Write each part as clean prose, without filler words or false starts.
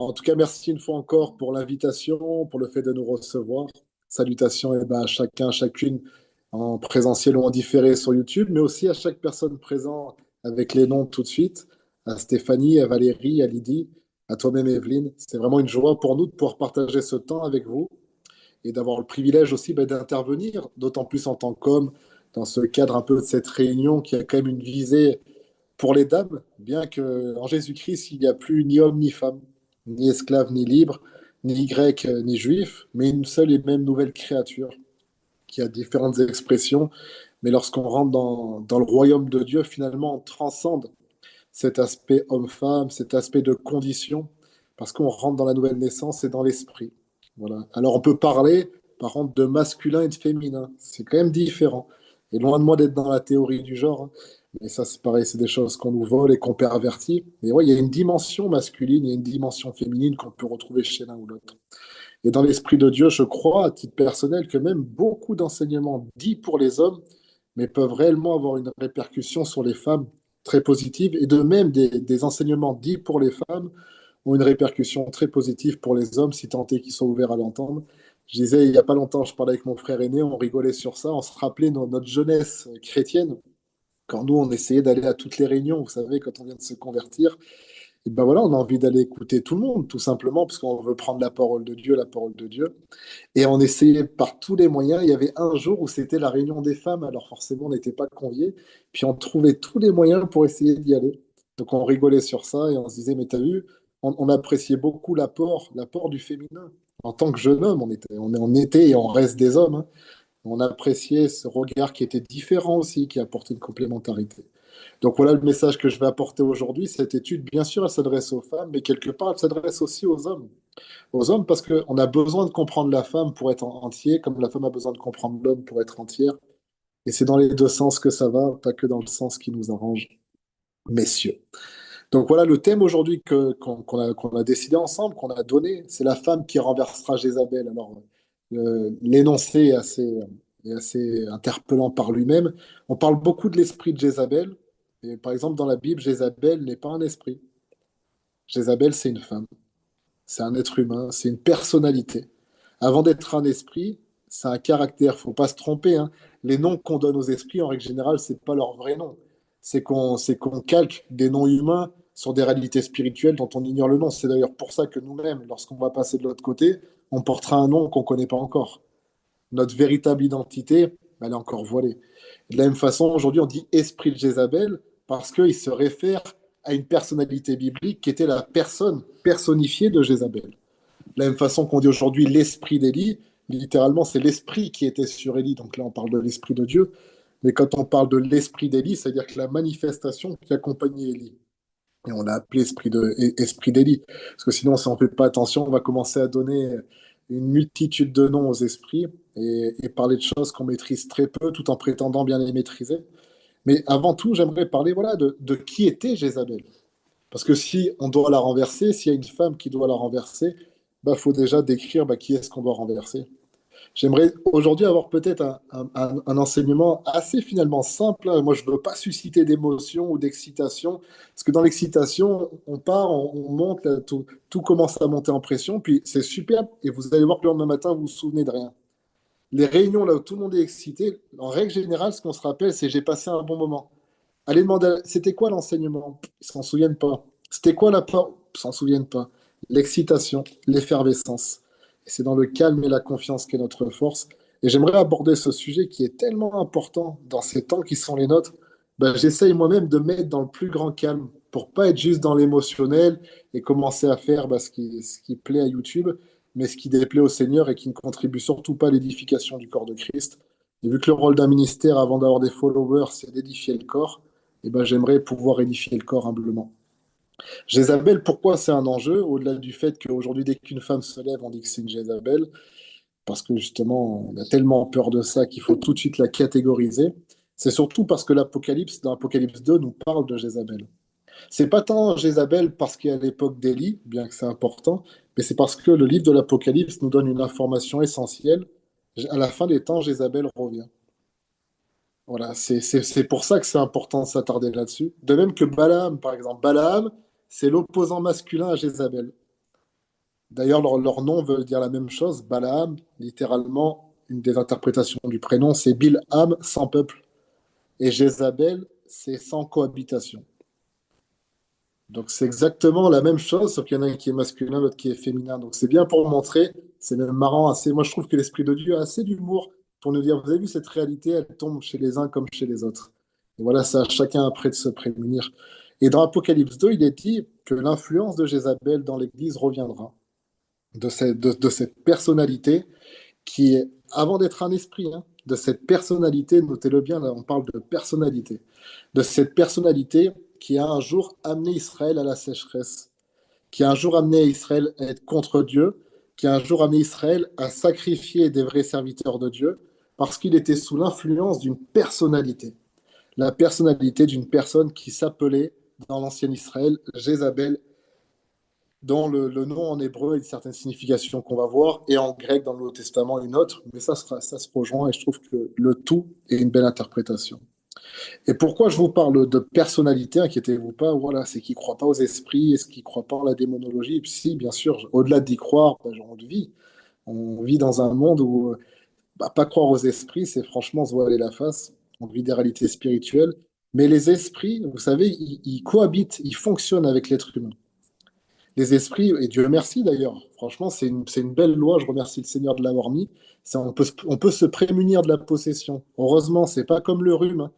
En tout cas, merci une fois encore pour l'invitation, pour le fait de nous recevoir. Salutations à chacun, chacune en présentiel ou en différé sur YouTube, mais aussi à chaque personne présente avec les noms tout de suite, à Stéphanie, à Valérie, à Lydie, à toi-même Evelyne. C'est vraiment une joie pour nous de pouvoir partager ce temps avec vous et d'avoir le privilège aussi d'intervenir, d'autant plus en tant qu'homme, dans ce cadre un peu de cette réunion qui a quand même une visée pour les dames, bien qu'en Jésus-Christ, il n'y a plus ni homme ni femme, ni esclave ni libre, ni grec ni juif, mais une seule et même nouvelle créature qui a différentes expressions. Mais lorsqu'on rentre dans le royaume de Dieu, finalement, on transcende cet aspect homme-femme, cet aspect de condition, parce qu'on rentre dans la nouvelle naissance et dans l'esprit. Voilà. Alors on peut parler, par contre, de masculin et de féminin. C'est quand même différent. Et loin de moi d'être dans la théorie du genre, hein. Mais ça, c'est pareil, c'est des choses qu'on nous vole et qu'on pervertit. Mais ouais, il y a une dimension masculine, il y a une dimension féminine qu'on peut retrouver chez l'un ou l'autre. Et dans l'esprit de Dieu, je crois, à titre personnel, que même beaucoup d'enseignements dits pour les hommes, mais peuvent réellement avoir une répercussion sur les femmes très positive. Et de même, des enseignements dits pour les femmes ont une répercussion très positive pour les hommes, si tant est qu'ils sont ouverts à l'entendre. Je disais, il n'y a pas longtemps, je parlais avec mon frère aîné, on rigolait sur ça, on se rappelait notre jeunesse chrétienne, quand nous, on essayait d'aller à toutes les réunions, vous savez, quand on vient de se convertir. Et ben voilà, on a envie d'aller écouter tout le monde, tout simplement, parce qu'on veut prendre la parole de Dieu, la parole de Dieu. Et on essayait par tous les moyens. Il y avait un jour où c'était la réunion des femmes, alors forcément, on n'était pas conviés. Puis on trouvait tous les moyens pour essayer d'y aller. Donc on rigolait sur ça et on se disait, mais t'as vu, on appréciait beaucoup l'apport du féminin. En tant que jeune homme, on était et on reste des hommes, hein. On appréciait ce regard qui était différent aussi, qui apportait une complémentarité. Donc voilà le message que je vais apporter aujourd'hui. Cette étude, bien sûr, elle s'adresse aux femmes, mais quelque part, elle s'adresse aussi aux hommes. Aux hommes parce qu'on a besoin de comprendre la femme pour être entier, comme la femme a besoin de comprendre l'homme pour être entière. Et c'est dans les deux sens que ça va, pas que dans le sens qui nous arrange, messieurs. Donc voilà le thème aujourd'hui qu'on a décidé ensemble, qu'on a donné, c'est la femme qui renversera Jézabel. Alors l'énoncé est assez interpellant par lui-même. On parle beaucoup de l'esprit de Jézabel. Et par exemple, dans la Bible, Jézabel n'est pas un esprit. Jézabel, c'est une femme. C'est un être humain, c'est une personnalité. Avant d'être un esprit, c'est un caractère. Faut pas se tromper, hein. Les noms qu'on donne aux esprits, en règle générale, c'est pas leur vrai nom. C'est qu'on calque des noms humains sur des réalités spirituelles dont on ignore le nom. C'est d'ailleurs pour ça que nous-mêmes, lorsqu'on va passer de l'autre côté, on portera un nom qu'on connaît pas encore. Notre véritable identité, elle est encore voilée. De la même façon, aujourd'hui, on dit esprit de Jézabel parce qu'il se réfère à une personnalité biblique qui était la personne personnifiée de Jézabel. De la même façon qu'on dit aujourd'hui l'esprit d'Élie, littéralement, c'est l'esprit qui était sur Élie. Donc là, on parle de l'esprit de Dieu. Mais quand on parle de l'esprit d'Élie, c'est-à-dire que la manifestation qui accompagnait Élie. Et on l'a appelé esprit d'Élie. Parce que sinon, si on ne fait pas attention, on va commencer à donner une multitude de noms aux esprits et parler de choses qu'on maîtrise très peu tout en prétendant bien les maîtriser. Mais avant tout, j'aimerais parler voilà, de qui était Jézabel. Parce que si on doit la renverser, s'il y a une femme qui doit la renverser, bah, faut déjà décrire qui est-ce qu'on doit renverser. J'aimerais aujourd'hui avoir peut-être un enseignement assez finalement simple, hein. Moi, je ne veux pas susciter d'émotion ou d'excitation, parce que dans l'excitation, on part, on monte, là, tout commence à monter en pression, puis c'est super, et vous allez voir que le lendemain matin, vous vous souvenez de rien. Les réunions là où tout le monde est excité, en règle générale, ce qu'on se rappelle, c'est j'ai passé un bon moment. Allez demander, c'était quoi l'enseignement? Ils s'en souviennent pas. C'était quoi la peur? Ils s'en souviennent pas. L'excitation, l'effervescence. Et c'est dans le calme et la confiance qu'est notre force. Et j'aimerais aborder ce sujet qui est tellement important dans ces temps qui sont les nôtres. Ben, j'essaye moi-même de mettre dans le plus grand calme pour pas être juste dans l'émotionnel et commencer à faire ce qui plaît à YouTube, mais ce qui déplaît au Seigneur et qui ne contribue surtout pas à l'édification du corps de Christ. Et vu que le rôle d'un ministère, avant d'avoir des followers, c'est d'édifier le corps, eh ben, j'aimerais pouvoir édifier le corps humblement. Jézabel, pourquoi c'est un enjeu? Au-delà du fait qu'aujourd'hui, dès qu'une femme se lève, on dit que c'est une Jézabel, parce que justement, on a tellement peur de ça qu'il faut tout de suite la catégoriser. C'est surtout parce que l'Apocalypse, dans l'Apocalypse 2, nous parle de Jézabel. C'est pas tant Jézabel parce qu'à l'époque d'Élie, bien que c'est important, mais c'est parce que le livre de l'Apocalypse nous donne une information essentielle. À la fin des temps, Jézabel revient. Voilà, c'est pour ça que c'est important de s'attarder là-dessus. De même que Balaam, par exemple. Balaam, c'est l'opposant masculin à Jézabel. D'ailleurs, leur nom veut dire la même chose. Balaam, littéralement, une des interprétations du prénom, c'est Bilham, sans peuple. Et Jézabel, c'est sans cohabitation. Donc c'est exactement la même chose, sauf qu'il y en a un qui est masculin, l'autre qui est féminin. Donc c'est bien pour montrer, c'est même marrant, assez, moi je trouve que l'Esprit de Dieu a assez d'humour pour nous dire, vous avez vu cette réalité, elle tombe chez les uns comme chez les autres. Et voilà, ça, chacun après de se prémunir. Et dans Apocalypse 2, il est dit que l'influence de Jézabel dans l'Église reviendra, de cette personnalité qui est, avant d'être un esprit, hein, de cette personnalité, notez-le bien, là on parle de personnalité, de cette personnalité qui a un jour amené Israël à la sécheresse, qui a un jour amené Israël à être contre Dieu, qui a un jour amené Israël à sacrifier des vrais serviteurs de Dieu, parce qu'il était sous l'influence d'une personnalité. La personnalité d'une personne qui s'appelait, dans l'ancien Israël, Jézabel, dont le nom en hébreu a une certaine signification qu'on va voir, et en grec dans le Nouveau Testament une autre, mais ça se rejoint, et je trouve que le tout est une belle interprétation. Et pourquoi je vous parle de personnalité, inquiétez-vous pas, voilà, c'est qu'ils ne croient pas aux esprits, est-ce qu'ils ne croient pas en la démonologie? Et puis si, bien sûr, au-delà d'y croire, bah, on le vit. On vit dans un monde où bah, pas croire aux esprits, c'est franchement se voiler la face. On vit des réalités spirituelles. Mais les esprits, vous savez, ils cohabitent, ils fonctionnent avec l'être humain. Les esprits, et Dieu merci d'ailleurs, franchement, c'est une belle loi, je remercie le Seigneur de l'avoir mis. On peut se prémunir de la possession. Heureusement, c'est pas comme le rhume, hein.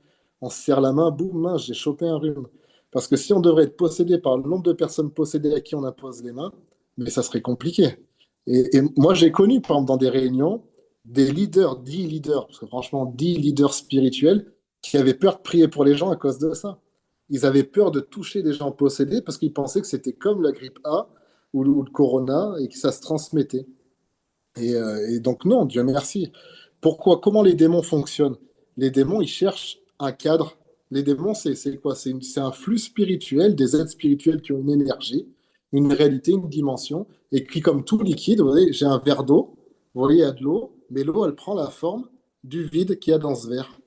On se serre la main, boum, mince, j'ai chopé un rhume. Parce que si on devrait être possédé par le nombre de personnes possédées à qui on impose les mains, mais ça serait compliqué. Et moi, j'ai connu, par exemple, dans des réunions, des leaders, 10 leaders, parce que franchement, 10 leaders spirituels, qui avaient peur de prier pour les gens à cause de ça. Ils avaient peur de toucher des gens possédés parce qu'ils pensaient que c'était comme la grippe A ou le corona et que ça se transmettait. Et donc non, Dieu merci. Pourquoi? Comment les démons fonctionnent? Les démons, ils cherchent un cadre. Les démons, c'est quoi? C'est un flux spirituel, des êtres spirituels qui ont une énergie, une réalité, une dimension, et qui, comme tout liquide, vous voyez, j'ai un verre d'eau, vous voyez, il y a de l'eau, mais l'eau, elle prend la forme du vide qu'il y a dans ce verre.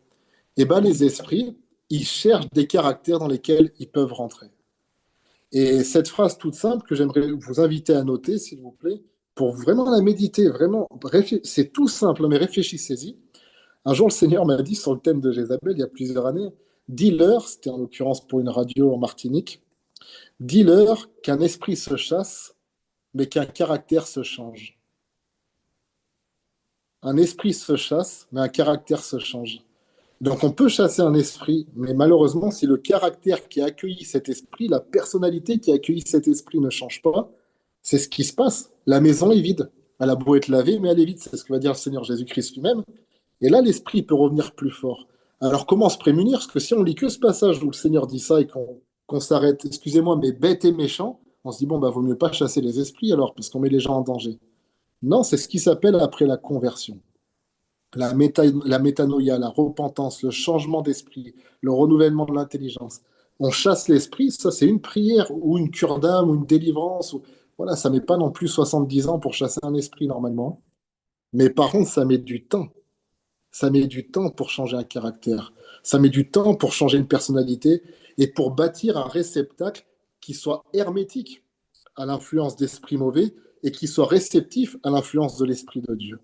Et bien, les esprits, ils cherchent des caractères dans lesquels ils peuvent rentrer. Et cette phrase toute simple que j'aimerais vous inviter à noter, s'il vous plaît, pour vraiment la méditer, vraiment, c'est tout simple, mais réfléchissez-y. Un jour, le Seigneur m'a dit sur le thème de Jézabel, il y a plusieurs années, dis-leur, c'était en l'occurrence pour une radio en Martinique, dis-leur qu'un esprit se chasse, mais qu'un caractère se change. Un esprit se chasse, mais un caractère se change. Donc on peut chasser un esprit, mais malheureusement, si le caractère qui a accueilli cet esprit, la personnalité qui a accueilli cet esprit ne change pas, c'est ce qui se passe. La maison est vide. Elle a beau être lavée, mais elle est vide. C'est ce que va dire le Seigneur Jésus-Christ lui-même. Et là, l'esprit peut revenir plus fort. Alors comment se prémunir? Parce que si on lit que ce passage où le Seigneur dit ça et qu'on s'arrête, excusez-moi, mais bête et méchant, on se dit, bon, bah, vaut mieux pas chasser les esprits alors, parce qu'on met les gens en danger. Non, c'est ce qui s'appelle après la conversion. La métanoïa, la repentance, le changement d'esprit, le renouvellement de l'intelligence. On chasse l'esprit, ça c'est une prière ou une cure d'âme ou une délivrance. Voilà, ça met pas non plus 70 ans pour chasser un esprit normalement. Mais par contre, ça met du temps. Ça met du temps pour changer un caractère. Ça met du temps pour changer une personnalité et pour bâtir un réceptacle qui soit hermétique à l'influence d'esprits mauvais et qui soit réceptif à l'influence de l'Esprit de Dieu.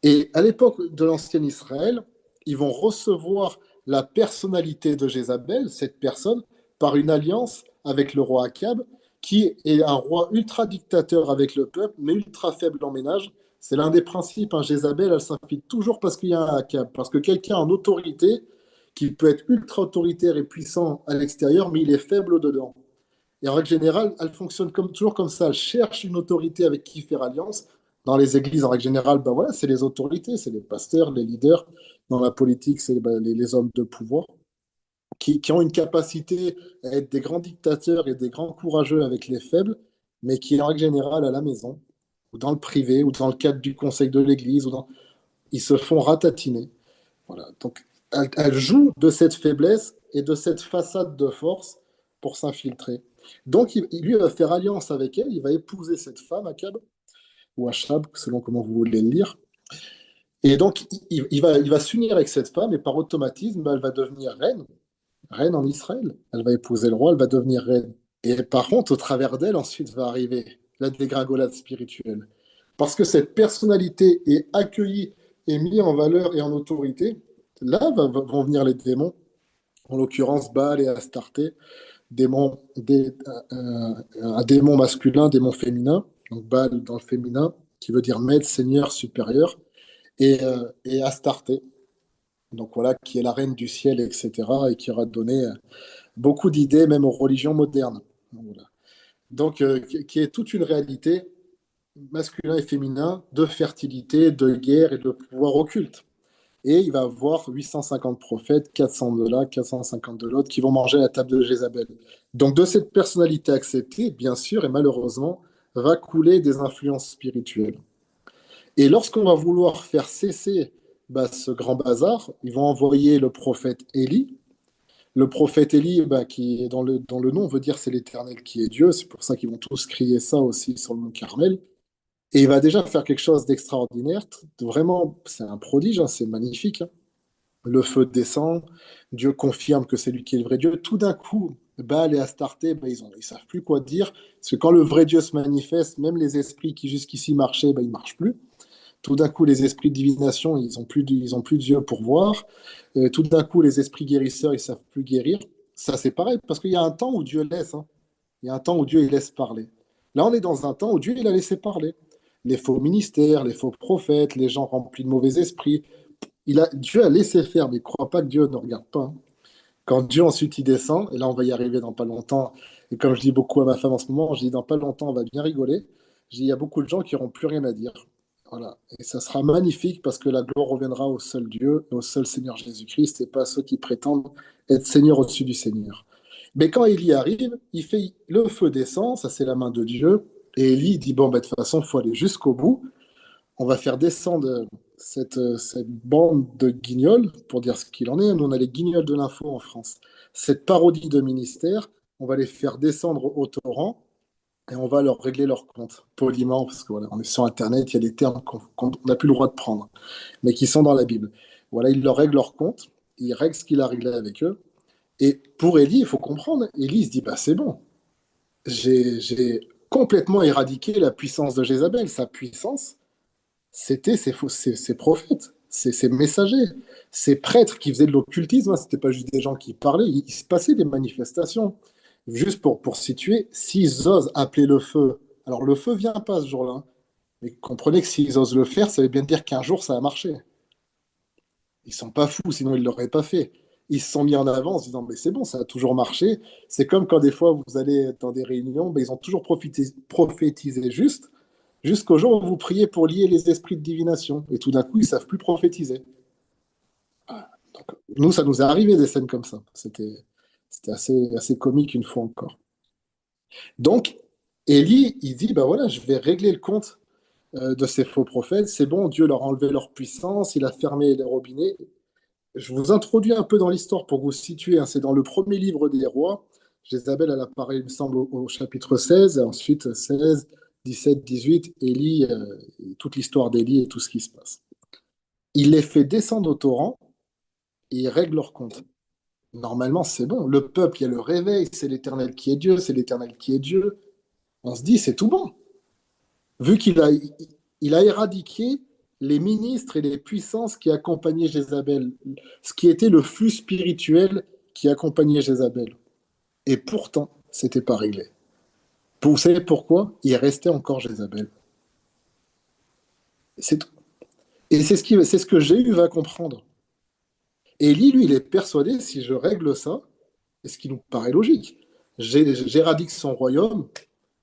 Et à l'époque de l'ancien Israël, ils vont recevoir la personnalité de Jézabel, cette personne, par une alliance avec le roi Akab, qui est un roi ultra dictateur avec le peuple, mais ultra faible en ménage. C'est l'un des principes, hein, Jézabel, elle s'infiltre toujours parce qu'il y a un Akab, parce que quelqu'un en autorité, qui peut être ultra autoritaire et puissant à l'extérieur, mais il est faible au-dedans. Et en règle générale, elle fonctionne toujours comme ça. Elle cherche une autorité avec qui faire alliance. Dans les églises, en règle générale, ben voilà, c'est les autorités, c'est les pasteurs, les leaders. Dans la politique, c'est ben, les hommes de pouvoir qui ont une capacité à être des grands dictateurs et des grands courageux avec les faibles, mais qui, en règle générale, à la maison, ou dans le privé, ou dans le cadre du conseil de l'église, ils se font ratatiner. Voilà. Donc, elle joue de cette faiblesse et de cette façade de force pour s'infiltrer. Donc, lui va faire alliance avec elle, il va épouser cette femme, Akab, ou Achab, selon comment vous voulez le lire. Et donc, il va s'unir avec cette femme, et par automatisme, elle va devenir reine, reine en Israël. Elle va épouser le roi, elle va devenir reine. Et par contre, au travers d'elle, ensuite va arriver la dégringolade spirituelle. Parce que cette personnalité est accueillie et mise en valeur et en autorité. Là vont venir les démons, en l'occurrence Baal et Astarté, un démon masculin, démon féminin, donc Baal dans le féminin, qui veut dire maître, seigneur, supérieur, et Astarté, donc voilà, qui est la reine du ciel, etc., et qui aura donné beaucoup d'idées, même aux religions modernes. Donc, voilà. Donc qui est toute une réalité masculin et féminin de fertilité, de guerre et de pouvoir occulte. Et il va avoir 850 prophètes, 400 de là, 450 de l'autre, qui vont manger à la table de Jézabel. Donc de cette personnalité acceptée, bien sûr, et malheureusement, va couler des influences spirituelles. Et lorsqu'on va vouloir faire cesser ce grand bazar, ils vont envoyer le prophète Élie. Le prophète Élie, qui est dans le nom, veut dire c'est l'Éternel qui est Dieu. C'est pour ça qu'ils vont tous crier ça aussi sur le mont Carmel. Et il va déjà faire quelque chose d'extraordinaire. Vraiment, c'est un prodige, hein, c'est magnifique, hein. Le feu descend, Dieu confirme que c'est lui qui est le vrai Dieu. Tout d'un coup, Baal et Astarté, ils savent plus quoi dire. Parce que quand le vrai Dieu se manifeste, même les esprits qui jusqu'ici marchaient, ils marchent plus. Tout d'un coup, les esprits de divination, ils ont plus Dieu pour voir. Tout d'un coup, les esprits guérisseurs, ils savent plus guérir. Ça, c'est pareil, parce qu'il y a un temps où Dieu laisse, hein. Il y a un temps où Dieu il laisse parler. Là, on est dans un temps où Dieu il a laissé parler. Les faux ministères, les faux prophètes, les gens remplis de mauvais esprits. Dieu a laissé faire, mais ne crois pas que Dieu ne regarde pas, hein. Quand Dieu ensuite il descend, et là on va y arriver dans pas longtemps, et comme je dis beaucoup à ma femme en ce moment, je dis dans pas longtemps on va bien rigoler. Je dis il y a beaucoup de gens qui n'auront plus rien à dire. Voilà. Et ça sera magnifique parce que la gloire reviendra au seul Dieu, au seul Seigneur Jésus-Christ, et pas à ceux qui prétendent être Seigneur au-dessus du Seigneur. Mais quand Élie arrive, il fait le feu descend, ça c'est la main de Dieu, et Élie dit bon, de toute façon, il faut aller jusqu'au bout. On va faire descendre cette bande de guignols, pour dire ce qu'il en est. Nous, on a les guignols de l'info en France. Cette parodie de ministère, on va les faire descendre au torrent et on va leur régler leur compte, poliment, parce que voilà, on est sur Internet, il y a des termes qu'on n'a plus le droit de prendre, mais qui sont dans la Bible. Voilà, il leur règle leur compte, il règle ce qu'il a réglé avec eux. Et pour Élie, il faut comprendre, Élie il se dit, c'est bon, j'ai complètement éradiqué la puissance de Jézabel. Sa puissance, c'était ces prophètes, ces messagers, ces prêtres qui faisaient de l'occultisme. Hein. C'était pas juste des gens qui parlaient, il se passait des manifestations. Juste pour situer, s'ils osent appeler le feu, alors le feu vient pas ce jour-là, hein, mais comprenez que s'ils osent le faire, ça veut bien dire qu'un jour ça a marché. Ils sont pas fous, sinon ils l'auraient pas fait. Ils se sont mis en avant en se disant, mais c'est bon, ça a toujours marché. C'est comme quand des fois vous allez dans des réunions, ils ont toujours prophétisé juste, jusqu'au jour où vous priez pour lier les esprits de divination. Et tout d'un coup, ils savent plus prophétiser. Donc, nous, ça nous est arrivé des scènes comme ça. C'était assez comique une fois encore. Donc, Élie, il dit, voilà, je vais régler le compte de ces faux prophètes. C'est bon, Dieu leur a enlevé leur puissance, il a fermé les robinets. Je vous introduis un peu dans l'histoire pour vous situer, hein. C'est dans le premier livre des rois. Jézabel, elle apparaît, il me semble, au chapitre 16, et ensuite 16, 17, 18, Élie, toute l'histoire d'Élie et tout ce qui se passe. Il les fait descendre au torrent et il règle leur compte. Normalement, c'est bon. Le peuple, il y a le réveil, c'est l'Éternel qui est Dieu, c'est l'Éternel qui est Dieu. On se dit, c'est tout bon. Vu il a éradiqué les ministres et les puissances qui accompagnaient Jézabel, ce qui était le flux spirituel qui accompagnait Jézabel. Et pourtant, c'était pas réglé. Vous savez pourquoi? Il restait encore Jézabel. C'est tout. Et c'est ce que Jéhu va comprendre. Et lui, il est persuadé, si je règle ça, et ce qui nous paraît logique, j'éradique son royaume,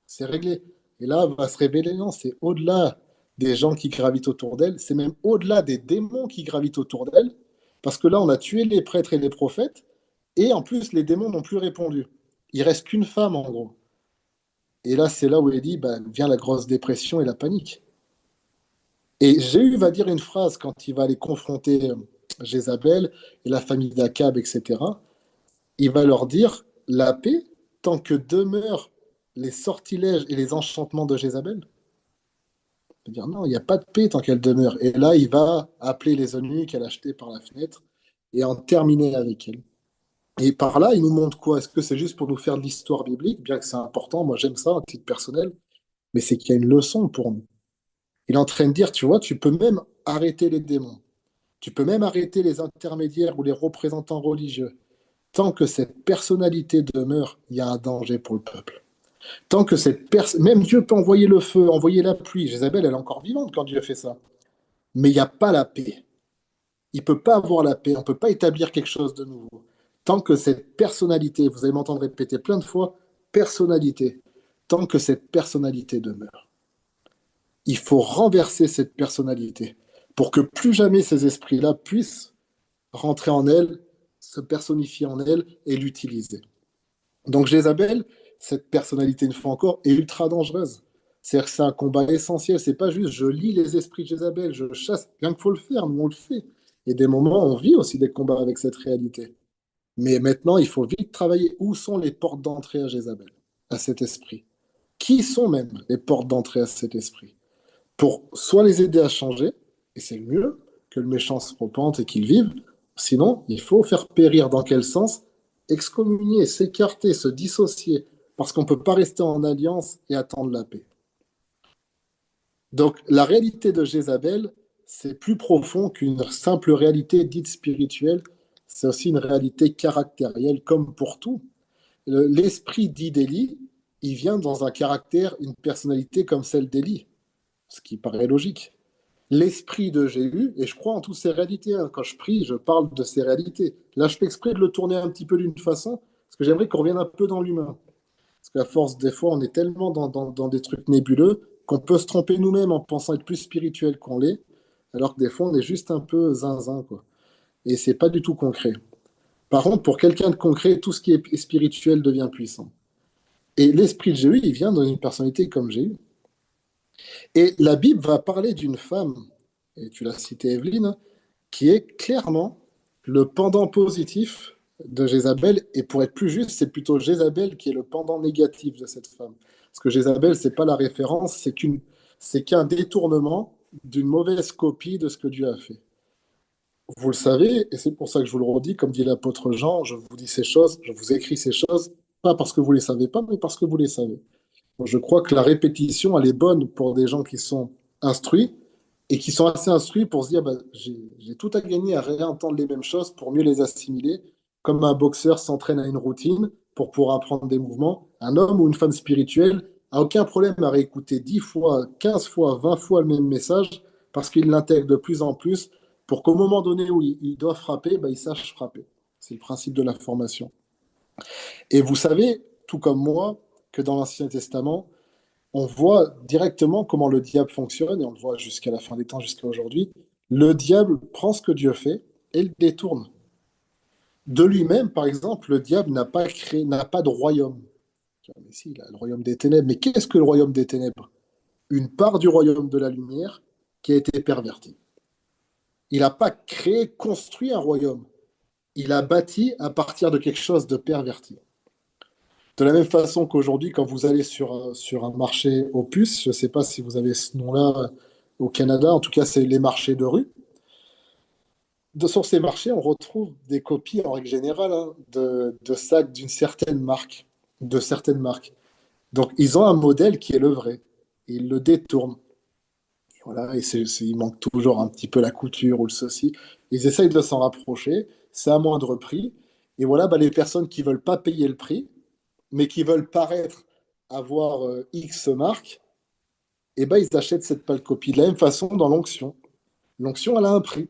c'est réglé. Et là, va se révéler, non, c'est au-delà des gens qui gravitent autour d'elle, c'est même au-delà des démons qui gravitent autour d'elle, parce que là, on a tué les prêtres et les prophètes, et en plus, les démons n'ont plus répondu. Il reste qu'une femme, en gros. Et là, c'est là où il dit, vient la grosse dépression et la panique. Et Jéhu va dire une phrase quand il va aller confronter Jézabel et la famille d'Akab, etc. Il va leur dire, la paix, tant que demeurent les sortilèges et les enchantements de Jézabel. Il va dire, non, il n'y a pas de paix tant qu'elle demeure. Et là, il va appeler les eunuques qu'elle a achetés par la fenêtre et en terminer avec elle. Et par là, il nous montre quoi? Est-ce que c'est juste pour nous faire de l'histoire biblique, bien que c'est important, moi j'aime ça à titre personnel, Mais c'est qu'il y a une leçon pour nous. Il est en train de dire, tu vois, tu peux même arrêter les démons. Tu peux même arrêter les intermédiaires ou les représentants religieux. Tant que cette personnalité demeure, il y a un danger pour le peuple. Tant que cette personne, même Dieu peut envoyer le feu, envoyer la pluie. Jézabel, elle est encore vivante quand Dieu fait ça. Mais il n'y a pas la paix. Il ne peut pas avoir la paix. On ne peut pas établir quelque chose de nouveau. Tant que cette personnalité, vous allez m'entendre répéter plein de fois, personnalité, tant que cette personnalité demeure. Il faut renverser cette personnalité pour que plus jamais ces esprits-là puissent rentrer en elle, se personnifier en elle et l'utiliser. Donc Jézabel, cette personnalité, une fois encore, est ultra dangereuse. C'est-à-dire que c'est un combat essentiel. C'est pas juste je lis les esprits de Jézabel, je chasse. Bien qu'il faut le faire, nous on le fait. Et des moments, on vit aussi des combats avec cette réalité. Mais maintenant, il faut vite travailler où sont les portes d'entrée à Jézabel, à cet esprit. Qui sont même les portes d'entrée à cet esprit? Pour soit les aider à changer, et c'est le mieux, que le méchant se repente et qu'il vive. Sinon, il faut faire périr dans quel sens? Excommunier, s'écarter, se dissocier, parce qu'on ne peut pas rester en alliance et attendre la paix. Donc la réalité de Jézabel, c'est plus profond qu'une simple réalité dite spirituelle, c'est aussi une réalité caractérielle, comme pour tout. L'esprit dit d'Élie, il vient dans un caractère, une personnalité comme celle d'Élie, ce qui paraît logique. L'esprit de Jéhu, et je crois en toutes ces réalités, hein. Quand je prie, je parle de ces réalités. Là, je fais exprès de le tourner un petit peu d'une façon, parce que j'aimerais qu'on revienne un peu dans l'humain. Parce qu'à force, des fois, on est tellement dans des trucs nébuleux qu'on peut se tromper nous-mêmes en pensant être plus spirituel qu'on l'est, alors que des fois, on est juste un peu zinzin, quoi. Et c'est pas du tout concret. Par contre, pour quelqu'un de concret, tout ce qui est spirituel devient puissant. Et l'esprit de Jéhu, il vient dans une personnalité comme Jéhu. Et la Bible va parler d'une femme, et tu l'as cité Evelyne, qui est clairement le pendant positif de Jézabel. Et pour être plus juste, c'est plutôt Jézabel qui est le pendant négatif de cette femme. Parce que Jézabel, c'est pas la référence, c'est qu'un détournement d'une mauvaise copie de ce que Dieu a fait. Vous le savez, et c'est pour ça que je vous le redis, comme dit l'apôtre Jean, je vous dis ces choses, je vous écris ces choses, pas parce que vous les savez pas, mais parce que vous les savez. Je crois que la répétition, elle est bonne pour des gens qui sont instruits et qui sont assez instruits pour se dire bah, j'ai tout à gagner à réentendre les mêmes choses pour mieux les assimiler, comme un boxeur s'entraîne à une routine pour pouvoir apprendre des mouvements. Un homme ou une femme spirituelle a aucun problème à réécouter 10 fois, 15 fois, 20 fois le même message parce qu'il l'intègre de plus en plus pour qu'au moment donné où il doit frapper, bah, il sache frapper. C'est le principe de la formation. Et vous savez, tout comme moi, que dans l'Ancien Testament, on voit directement comment le diable fonctionne, et on le voit jusqu'à la fin des temps, jusqu'à aujourd'hui. Le diable prend ce que Dieu fait et le détourne. De lui-même, par exemple, le diable n'a pas créé, n'a pas de royaume. Mais si, il a le royaume des ténèbres. Mais qu'est-ce que le royaume des ténèbres? Une part du royaume de la lumière qui a été pervertie. Il n'a pas créé, construit un royaume. Il a bâti à partir de quelque chose de perverti. De la même façon qu'aujourd'hui, quand vous allez sur un marché aux puces, je ne sais pas si vous avez ce nom-là au Canada, en tout cas, c'est les marchés de rue. Sur ces marchés, on retrouve des copies, en règle générale, hein, de sacs d'une certaine marque, de certaines marques. Donc, ils ont un modèle qui est le vrai. Ils le détournent. Et voilà, et il manque toujours un petit peu la couture ou le ceci. Ils essayent de s'en rapprocher. C'est à moindre prix. Et voilà, bah, les personnes qui ne veulent pas payer le prix, mais qui veulent paraître avoir X marque, et ben ils achètent cette pâle copie. De la même façon, dans l'onction. L'onction, elle a un prix.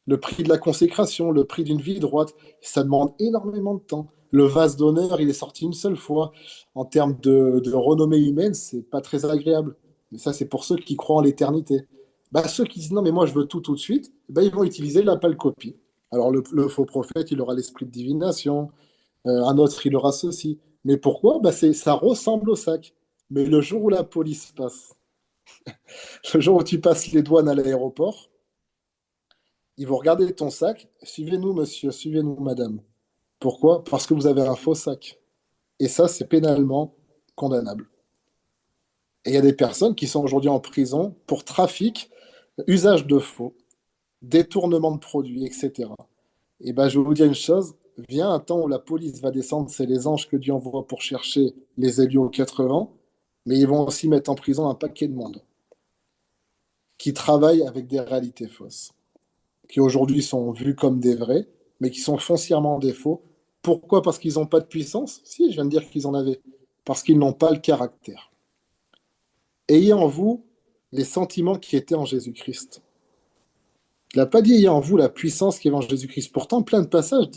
Le prix de la consécration, le prix d'une vie droite, ça demande énormément de temps. Le vase d'honneur, il est sorti une seule fois. En termes de renommée humaine, c'est pas très agréable. Mais ça, c'est pour ceux qui croient en l'éternité. Bah, ceux qui disent non, mais moi, je veux tout tout de suite, bah, ils vont utiliser la pâle copie. Alors, le faux prophète, il aura l'esprit de divination. Un autre, il aura ceci. Mais pourquoi? Bah, ça ressemble au sac. Mais le jour où la police passe, le jour où tu passes les douanes à l'aéroport, ils vont regarder ton sac. Suivez-nous, monsieur, suivez-nous, madame. Pourquoi? Parce que vous avez un faux sac. Et ça, c'est pénalement condamnable. Et il y a des personnes qui sont aujourd'hui en prison pour trafic, usage de faux, détournement de produits, etc. Et ben, je vais vous dire une chose, vient un temps où la police va descendre, c'est les anges que Dieu envoie pour chercher les Hélios 80. Mais ils vont aussi mettre en prison un paquet de monde qui travaillent avec des réalités fausses, qui aujourd'hui sont vues comme des vraies, mais qui sont foncièrement des faux. Pourquoi? Parce qu'ils n'ont pas de puissance? Si, je viens de dire qu'ils en avaient. Parce qu'ils n'ont pas le caractère. Ayez en vous les sentiments qui étaient en Jésus-Christ. Il n'a pas dit ayez en vous la puissance qui est en Jésus-Christ. Pourtant, plein de passages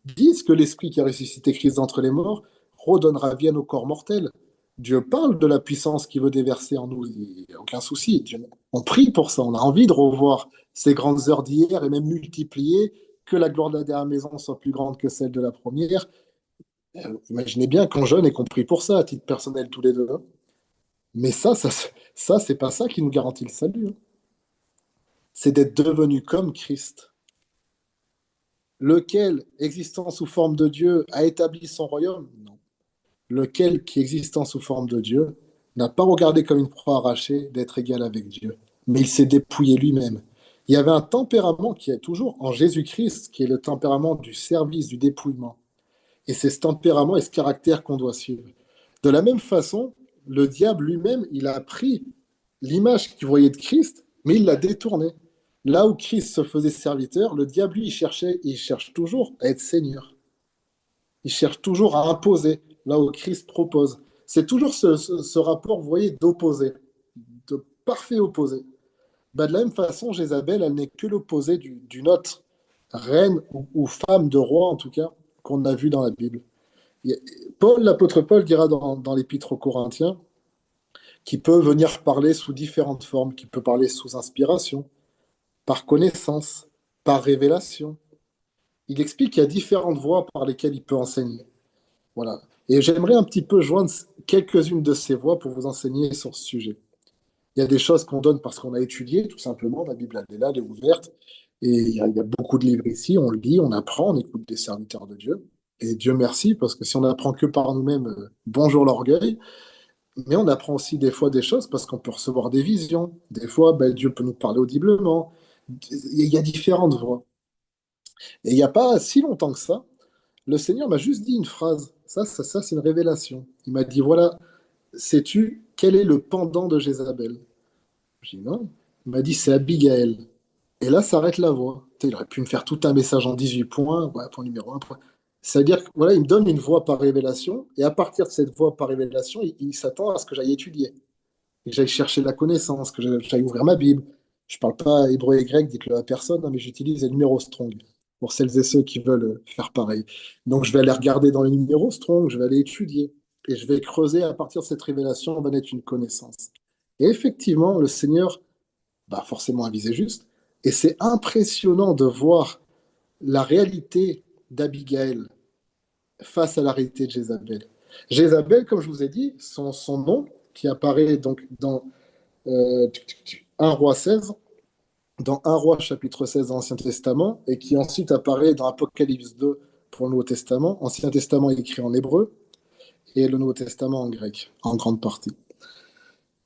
disent que l'Esprit qui a ressuscité Christ d'entre les morts redonnera vie à nos corps mortels. Dieu parle de la puissance qu'il veut déverser en nous. Il n'y a aucun souci. On prie pour ça. On a envie de revoir ces grandes heures d'hier et même multiplier que la gloire de la dernière maison soit plus grande que celle de la première. Imaginez bien qu'on jeûne et qu'on prie pour ça, à titre personnel, tous les deux, hein. Mais ça c'est pas ça qui nous garantit le salut, hein. C'est d'être devenu comme Christ, lequel, existant sous forme de Dieu, a établi son royaume? Non. Lequel, qui existant sous forme de Dieu, n'a pas regardé comme une proie arrachée d'être égal avec Dieu, mais il s'est dépouillé lui-même. Il y avait un tempérament qui est toujours en Jésus-Christ, qui est le tempérament du service, du dépouillement. Et c'est ce tempérament et ce caractère qu'on doit suivre. De la même façon, le diable lui-même, il a pris l'image qu'il voyait de Christ, mais il l'a détournée. Là où Christ se faisait serviteur, le diable, lui, il cherche toujours à être seigneur. Il cherche toujours à imposer, là où Christ propose. C'est toujours ce rapport, vous voyez, d'opposé, de parfait opposé. Ben, de la même façon, Jézabel, elle n'est que l'opposé d'une autre reine ou femme de roi, en tout cas, qu'on a vu dans la Bible. L'apôtre Paul dira dans l'Épître aux Corinthiens qu'il peut venir parler sous différentes formes, qu'il peut parler sous inspiration, par connaissance, par révélation. Il explique qu'il y a différentes voies par lesquelles il peut enseigner. Voilà. Et j'aimerais un petit peu joindre quelques-unes de ces voies pour vous enseigner sur ce sujet. Il y a des choses qu'on donne parce qu'on a étudié, tout simplement. La Bible, elle est là, elle est ouverte. Et il y a beaucoup de livres ici. On lit, on apprend, on écoute des serviteurs de Dieu. Et Dieu merci, parce que si on apprend que par nous-mêmes, bonjour l'orgueil. Mais on apprend aussi des fois des choses parce qu'on peut recevoir des visions. Des fois, ben, Dieu peut nous parler audiblement. Il y a différentes voies. Et il n'y a pas si longtemps que ça, le Seigneur m'a juste dit une phrase. Ça c'est une révélation. Il m'a dit, voilà, sais-tu quel est le pendant de Jézabel? J'ai dit non. Il m'a dit, c'est Abigail. Et là, s'arrête la voix. Tu sais, il aurait pu me faire tout un message en 18 points. Ouais, point numéro un. Point. C'est-à-dire que voilà, il me donne une voix par révélation. Et à partir de cette voix par révélation, il s'attend à ce que j'aille étudier, que j'aille chercher la connaissance, que j'aille ouvrir ma Bible. Je ne parle pas hébreu et grec, dites-le à personne, hein, mais j'utilise les numéros strong pour celles et ceux qui veulent faire pareil. Donc je vais aller regarder dans les numéros strong, je vais aller étudier et je vais creuser à partir de cette révélation, on va naître une connaissance. Et effectivement, le Seigneur, bah forcément, a visé juste. Et c'est impressionnant de voir la réalité d'Abigail face à la réalité de Jézabel. Jézabel, comme je vous ai dit, son nom qui apparaît donc dans 1 roi 16, dans 1 roi chapitre 16 de l'Ancien Testament, et qui ensuite apparaît dans Apocalypse 2 pour le Nouveau Testament. Ancien Testament écrit en hébreu et le Nouveau Testament en grec, en grande partie.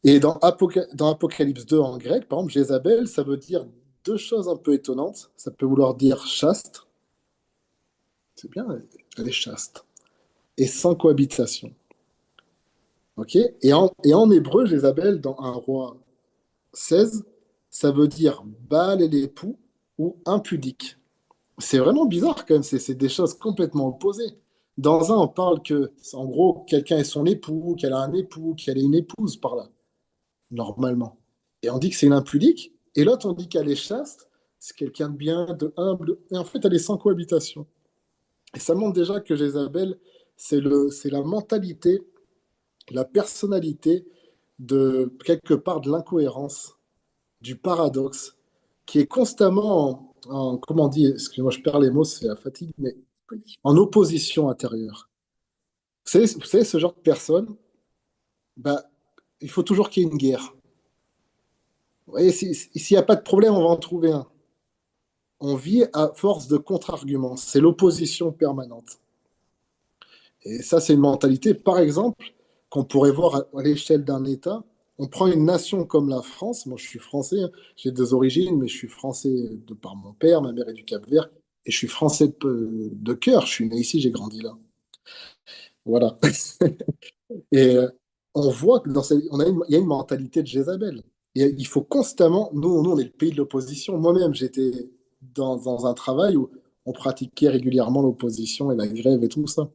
Et dans Apocalypse 2 en grec, par exemple, Jézabel, ça veut dire deux choses un peu étonnantes. Ça peut vouloir dire chaste, c'est bien, elle est chaste, et sans cohabitation. Ok, et en hébreu, Jézabel, dans 1 roi 16, ça veut dire Baal et l'époux ou impudique. C'est vraiment bizarre quand même, c'est des choses complètement opposées. Dans un, on parle que, en gros, quelqu'un est son époux, qu'elle a un époux, qu'elle est une épouse par là, normalement. Et on dit que c'est une impudique, et l'autre, on dit qu'elle est chaste, c'est quelqu'un de bien, de humble, et en fait, elle est sans cohabitation. Et ça montre déjà que Jézabel, c'est la mentalité, la personnalité de quelque part de l'incohérence, du paradoxe, qui est constamment comment on dit, excusez-moi, je perds les mots, c'est la fatigue, mais en opposition intérieure. Vous savez, ce genre de personne, bah, il faut toujours qu'il y ait une guerre. Vous voyez, s'il n'y a pas de problème, on va en trouver un. On vit à force de contre-arguments. C'est l'opposition permanente. Et ça, c'est une mentalité, par exemple, qu'on pourrait voir à l'échelle d'un État. On prend une nation comme la France. Moi, je suis français, hein. J'ai deux origines, mais je suis français de par mon père, ma mère est du Cap-Vert, et je suis français de cœur. Je suis né ici, j'ai grandi là. Voilà. Et on voit que il y a une mentalité de Jézabel. Et il faut constamment, nous, on est le pays de l'opposition. Moi-même, j'étais dans un travail où on pratiquait régulièrement l'opposition et la grève et tout ça.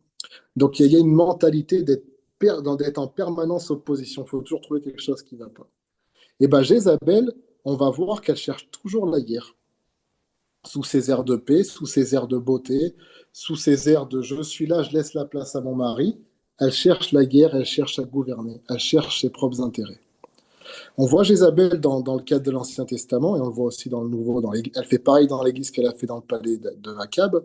Donc il y a une mentalité d'être en permanence opposition. Il faut toujours trouver quelque chose qui ne va pas. Et bien Jézabel, on va voir qu'elle cherche toujours la guerre. Sous ses airs de paix, sous ses airs de beauté, sous ses airs de je suis là, je laisse la place à mon mari. Elle cherche la guerre, elle cherche à gouverner, elle cherche ses propres intérêts. On voit Jézabel dans le cadre de l'Ancien Testament et on le voit aussi dans le Nouveau. Elle fait pareil dans l'Église qu'elle a fait dans le palais de Akab.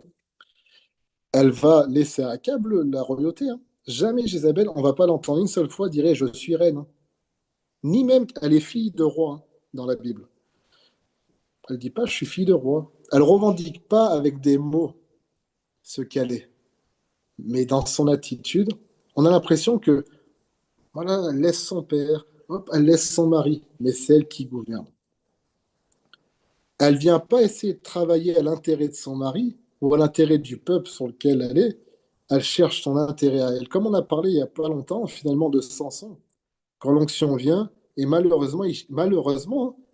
Elle va laisser à Akab la royauté, hein. Jamais Jézabel, on ne va pas l'entendre une seule fois dire je suis reine, hein. Ni même elle est fille de roi, hein, dans la Bible. Elle ne dit pas je suis fille de roi. Elle ne revendique pas avec des mots ce qu'elle est. Mais dans son attitude, on a l'impression que voilà, elle laisse son père, hop, elle laisse son mari, mais c'est elle qui gouverne. Elle ne vient pas essayer de travailler à l'intérêt de son mari ou à l'intérêt du peuple sur lequel elle est. Elle cherche son intérêt à elle. Comme on a parlé il n'y a pas longtemps, finalement, de Samson. Quand l'onction vient, et malheureusement,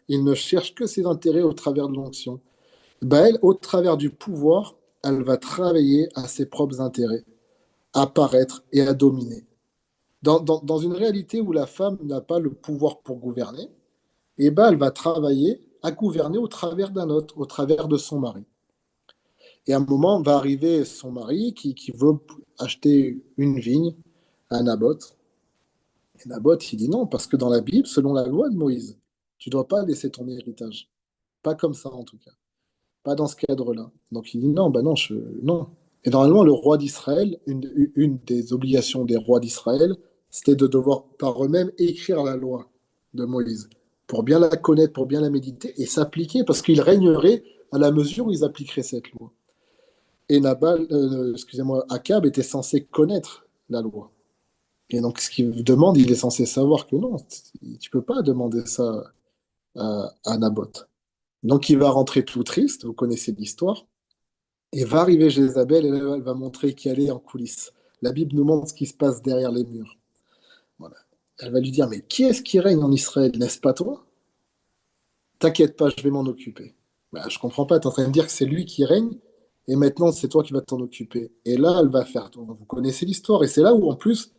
il ne cherche que ses intérêts au travers de l'onction. Ben elle, au travers du pouvoir, elle va travailler à ses propres intérêts, à paraître et à dominer. Dans une réalité où la femme n'a pas le pouvoir pour gouverner, et ben elle va travailler à gouverner au travers d'un autre, au travers de son mari. Et à un moment, va arriver son mari qui veut acheter une vigne à Naboth. Et Naboth, il dit non, parce que dans la Bible, selon la loi de Moïse, tu ne dois pas laisser ton héritage. Pas comme ça, en tout cas. Pas dans ce cadre-là. Donc il dit non, ben non, non. Et normalement, le roi d'Israël, une des obligations des rois d'Israël, c'était de devoir par eux-mêmes écrire la loi de Moïse, pour bien la connaître, pour bien la méditer et s'appliquer, parce qu'ils régneraient à la mesure où ils appliqueraient cette loi. Et excusez-moi, Akab était censé connaître la loi. Et donc, ce qu'il demande, il est censé savoir que non, tu peux pas demander ça à Naboth. Donc, il va rentrer tout triste, vous connaissez l'histoire, et va arriver Jézabel, et là, elle va montrer qui elle est en coulisses. La Bible nous montre ce qui se passe derrière les murs. Voilà. Elle va lui dire, mais qui est-ce qui règne en Israël? N'est-ce pas toi? T'inquiète pas, je vais m'en occuper. Bah, je comprends pas, tu es en train de dire que c'est lui qui règne, et maintenant c'est toi qui vas t'en occuper. Et là, elle va faire tout. Vous connaissez l'histoire, et c'est là où, en plus,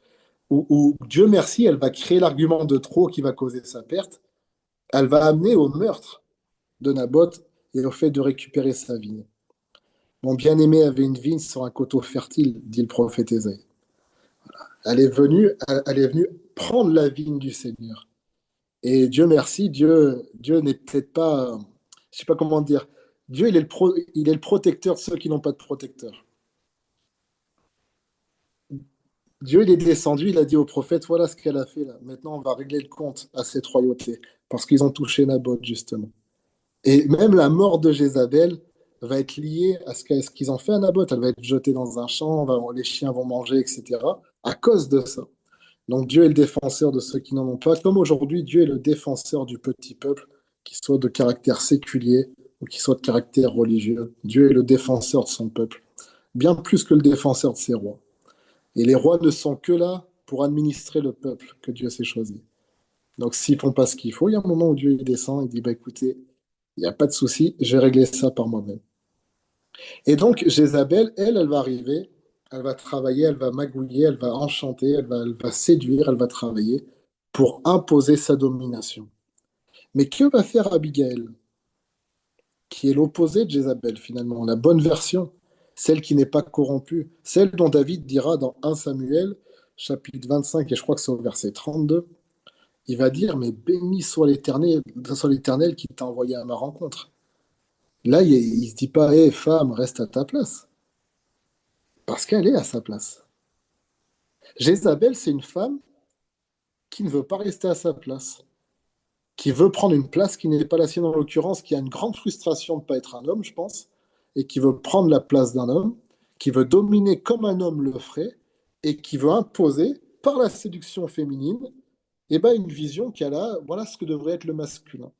où Dieu merci, elle va créer l'argument de trop qui va causer sa perte. Elle va amener au meurtre de Naboth et au fait de récupérer sa vigne. Mon bien-aimé avait une vigne sur un coteau fertile, dit le prophète Ésaïe. Elle est venue prendre la vigne du Seigneur. Et Dieu merci, Dieu n'est peut-être pas, je sais pas comment dire, Dieu il est le protecteur de ceux qui n'ont pas de protecteur. Dieu il est descendu, il a dit au prophète, voilà ce qu'elle a fait là. Maintenant on va régler le compte à cette royauté, parce qu'ils ont touché Naboth justement. Et même la mort de Jézabel va être liée à ce qu'ils ont fait à Naboth. Elle va être jetée dans un champ, les chiens vont manger, etc. À cause de ça. Donc Dieu est le défenseur de ceux qui n'en ont pas. Comme aujourd'hui, Dieu est le défenseur du petit peuple, qui soit de caractère séculier ou qui soit de caractère religieux. Dieu est le défenseur de son peuple, bien plus que le défenseur de ses rois. Et les rois ne sont que là pour administrer le peuple que Dieu s'est choisi. Donc s'ils font pas ce qu'il faut, il y a un moment où Dieu il descend et dit, bah, écoutez, il n'y a pas de souci, je vais régler ça par moi-même. Et donc, Jézabel, elle va arriver, elle va travailler, elle va magouiller, elle va enchanter, elle va séduire, elle va travailler pour imposer sa domination. Mais que va faire Abigail, qui est l'opposé de Jézabel finalement, la bonne version, celle qui n'est pas corrompue, celle dont David dira dans 1 Samuel, chapitre 25, et je crois que c'est au verset 32, il va dire, mais béni soit l'Éternel qui t'a envoyé à ma rencontre. Là, il ne se dit pas, hé, femme, reste à ta place. Parce qu'elle est à sa place. Jézabel, c'est une femme qui ne veut pas rester à sa place, qui veut prendre une place qui n'est pas la sienne en l'occurrence, qui a une grande frustration de ne pas être un homme, je pense, et qui veut prendre la place d'un homme, qui veut dominer comme un homme le ferait, et qui veut imposer, par la séduction féminine, eh ben, une vision qu'elle a, voilà ce que devrait être le masculin.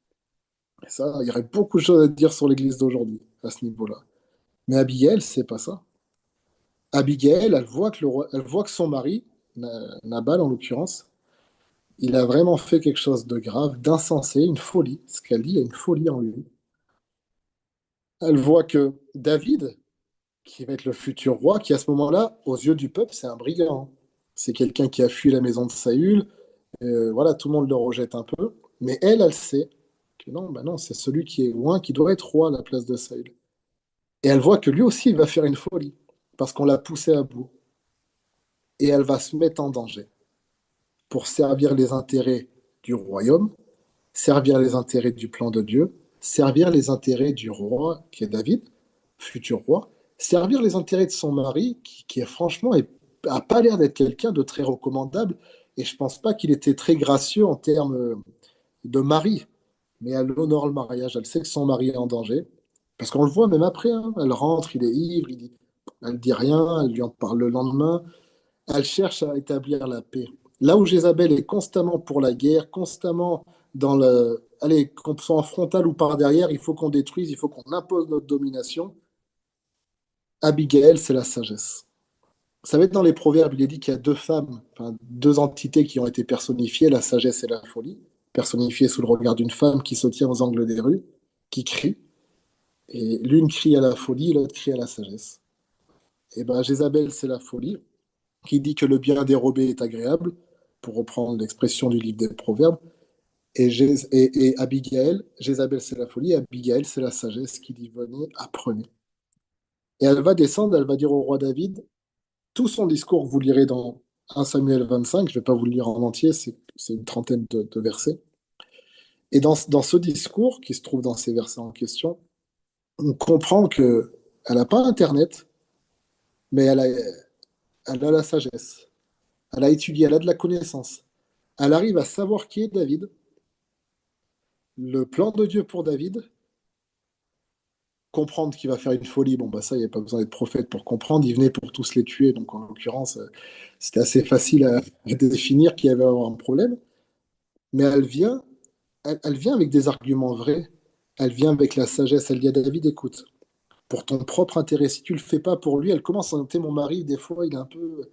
Et ça, il y aurait beaucoup de choses à dire sur l'Église d'aujourd'hui, à ce niveau-là. Mais Abigail, c'est pas ça. Abigail, elle voit que son mari, Nabal en l'occurrence, Il a vraiment fait quelque chose de grave, d'insensé, une folie. Ce qu'elle dit, il y a une folie en lui. Elle voit que David, qui va être le futur roi, qui à ce moment-là, aux yeux du peuple, c'est un brigand. C'est quelqu'un qui a fui la maison de Saül. Voilà, tout le monde le rejette un peu. Mais elle sait que non, bah non, c'est celui qui est loin, qui doit être roi à la place de Saül. Et elle voit que lui aussi, il va faire une folie, parce qu'on l'a poussé à bout. Et elle va se mettre en danger pour servir les intérêts du royaume, servir les intérêts du plan de Dieu, servir les intérêts du roi, qui est David, futur roi, servir les intérêts de son mari, qui est franchement a pas l'air d'être quelqu'un de très recommandable, et je pense pas qu'il était très gracieux en termes de mari, mais elle honore le mariage, elle sait que son mari est en danger, parce qu'on le voit même après, hein, elle rentre, il est ivre, elle dit rien, elle lui en parle le lendemain, elle cherche à établir la paix. Là où Jézabel est constamment pour la guerre, constamment dans le... Allez, qu'on soit en frontal ou par derrière, il faut qu'on détruise, il faut qu'on impose notre domination. Abigail, c'est la sagesse. Vous savez, dans les proverbes, il est dit qu'il y a deux femmes, enfin, deux entités qui ont été personnifiées, la sagesse et la folie, personnifiées sous le regard d'une femme qui se tient aux angles des rues, qui crie, et l'une crie à la folie, l'autre crie à la sagesse. Et bien, Jézabel, c'est la folie, qui dit que le bien dérobé est agréable, pour reprendre l'expression du livre des Proverbes, et Abigail, Jézabel c'est la folie, et Abigail c'est la sagesse qui dit venez, apprenez. Et elle va descendre, elle va dire au roi David, tout son discours, vous lirez dans 1 Samuel 25, je ne vais pas vous le lire en entier, c'est une trentaine de versets. Et dans ce discours, qui se trouve dans ces versets en question, on comprend qu'elle n'a pas Internet, mais elle a la sagesse. Elle a étudié, elle a de la connaissance. Elle arrive à savoir qui est David, le plan de Dieu pour David, comprendre qu'il va faire une folie. Bon, bah ça, il n'y a pas besoin d'être prophète pour comprendre. Il venait pour tous les tuer, donc en l'occurrence, c'était assez facile à définir qu'il y avait un problème. Mais elle vient avec des arguments vrais. Elle vient avec la sagesse. Elle dit à David, écoute, pour ton propre intérêt, si tu le fais pas pour lui, elle commence à noter mon mari, des fois, il est un peu,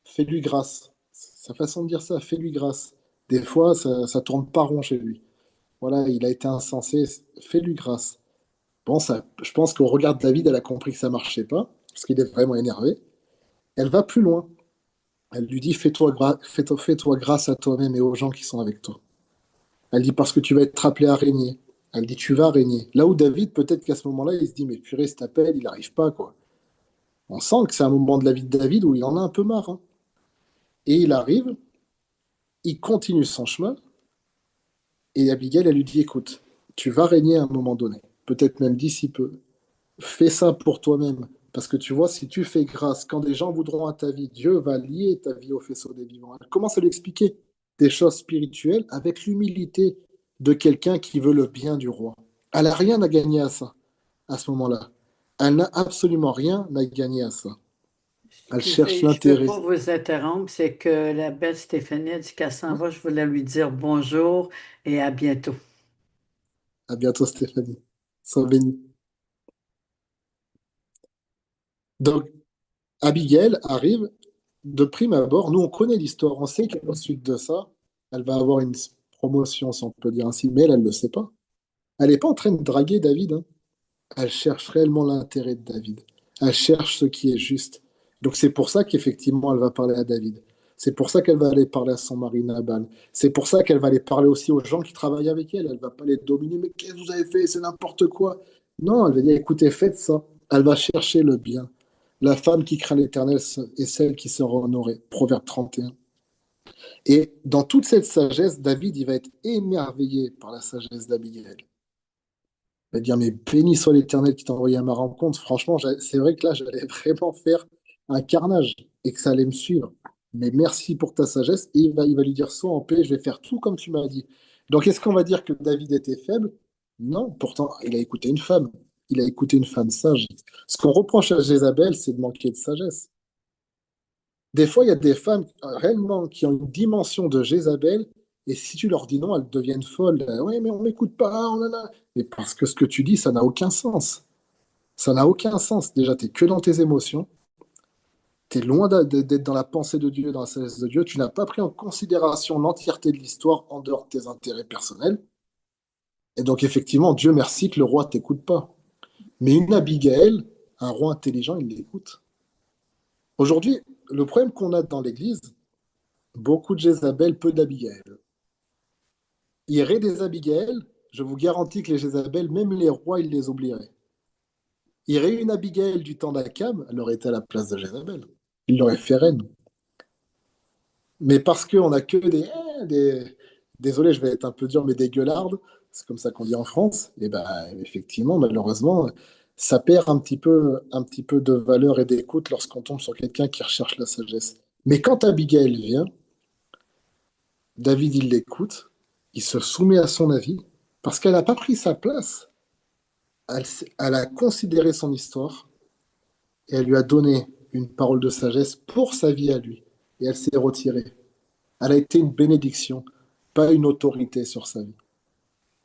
fais-lui grâce. Sa façon de dire ça, fais-lui grâce. Des fois, ça tourne pas rond chez lui. Voilà, il a été insensé, fais-lui grâce. Bon, ça, je pense qu'au regard de David, elle a compris que ça marchait pas, parce qu'il est vraiment énervé. Elle va plus loin. Elle lui dit, fais-toi grâce à toi-même et aux gens qui sont avec toi. Elle dit, parce que tu vas être appelé à régner. Elle dit, tu vas régner. Là où David, peut-être qu'à ce moment-là, il se dit, mais purée, cet appel, il n'arrive pas, quoi. On sent que c'est un moment de la vie de David où il en a un peu marre, hein. Et il arrive, il continue son chemin, et Abigail, elle lui dit, écoute, tu vas régner à un moment donné, peut-être même d'ici peu. Fais ça pour toi-même. Parce que tu vois, si tu fais grâce, quand des gens voudront à ta vie, Dieu va lier ta vie au faisceau des vivants. Elle commence à lui expliquer des choses spirituelles avec l'humilité de quelqu'un qui veut le bien du roi. Elle n'a rien à gagner à ça, à ce moment-là. Elle n'a absolument rien à gagner à ça. Elle cherche Excusez, je ne veux l'intérêt. pas vous interrompre, c'est que la belle Stéphanie a dit qu'elle s'en va. Je voulais lui dire bonjour et à bientôt. À bientôt, Stéphanie. Sois bénie. Donc, Abigail arrive de prime abord. Nous, on connaît l'histoire. On sait qu'à suite de ça, elle va avoir une promotion, si on peut dire ainsi, mais elle ne le sait pas. Elle n'est pas en train de draguer David, hein. Elle cherche réellement l'intérêt de David. Elle cherche ce qui est juste. Donc c'est pour ça qu'effectivement, elle va parler à David. C'est pour ça qu'elle va aller parler à son mari Nabal. C'est pour ça qu'elle va aller parler aussi aux gens qui travaillent avec elle. Elle ne va pas les dominer. Mais qu'est-ce que vous avez fait? C'est n'importe quoi. Non, elle va dire, écoutez, faites ça. Elle va chercher le bien. La femme qui craint l'Éternel est celle qui sera honorée. Proverbe 31. Et dans toute cette sagesse, David, il va être émerveillé par la sagesse d'Abigail. Il va dire, mais béni soit l'Éternel qui t'a envoyé à ma rencontre. Franchement, c'est vrai que là, j'allais vraiment faire un carnage et que ça allait me suivre. Mais merci pour ta sagesse. Et il va lui dire, sois en paix, je vais faire tout comme tu m'as dit. Donc, est-ce qu'on va dire que David était faible? Non, pourtant, il a écouté une femme. Il a écouté une femme sage. Ce qu'on reproche à Jézabel, c'est de manquer de sagesse. Des fois, il y a des femmes réellement qui ont une dimension de Jézabel, et si tu leur dis non, elles deviennent folles. Oui, mais on m'écoute pas. Oh là là. Mais parce que ce que tu dis, ça n'a aucun sens. Ça n'a aucun sens. Déjà, tu n'es que dans tes émotions. Tu es loin d'être dans la pensée de Dieu, dans la sagesse de Dieu. Tu n'as pas pris en considération l'entièreté de l'histoire en dehors de tes intérêts personnels. Et donc, effectivement, Dieu merci que le roi ne t'écoute pas. Mais une Abigail, un roi intelligent, il l'écoute. Aujourd'hui, le problème qu'on a dans l'Église, beaucoup de Jézabel, peu d'Abigail. Il y aurait des Abigail, je vous garantis que les Jézabel, même les rois, ils les oublieraient. Il y aurait une Abigail du temps d'Akab, elle aurait été à la place de Jézabel. Il l'aurait fait reine. Mais parce qu'on n'a que désolé, je vais être un peu dur, mais des gueulardes, c'est comme ça qu'on dit en France, et ben effectivement, malheureusement, ça perd un petit peu de valeur et d'écoute lorsqu'on tombe sur quelqu'un qui recherche la sagesse. Mais quand Abigail vient, David, il l'écoute, il se soumet à son avis, parce qu'elle n'a pas pris sa place. Elle a considéré son histoire et elle lui a donné une parole de sagesse pour sa vie à lui. Et elle s'est retirée. Elle a été une bénédiction, pas une autorité sur sa vie.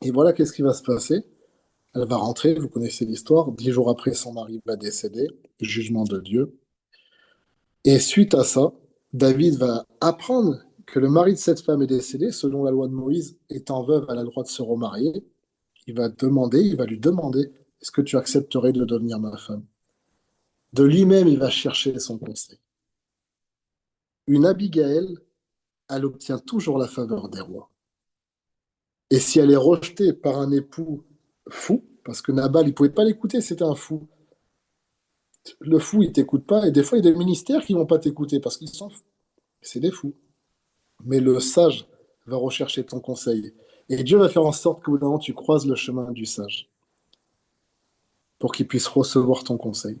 Et voilà qu'est-ce qui va se passer. Elle va rentrer, vous connaissez l'histoire, 10 jours après, son mari va décéder, jugement de Dieu. Et suite à ça, David va apprendre que le mari de cette femme est décédé, selon la loi de Moïse, étant veuve, elle a le droit de se remarier. Il va lui demander, est-ce que tu accepterais de devenir ma femme? De lui-même, il va chercher son conseil. Une Abigail, elle obtient toujours la faveur des rois. Et si elle est rejetée par un époux fou, parce que Nabal, il ne pouvait pas l'écouter, c'était un fou. Le fou, il ne t'écoute pas, et des fois, il y a des ministères qui ne vont pas t'écouter parce qu'ils sont fous. C'est des fous. Mais le sage va rechercher ton conseil. Et Dieu va faire en sorte qu'au bout d'un moment, tu croises le chemin du sage pour qu'il puisse recevoir ton conseil.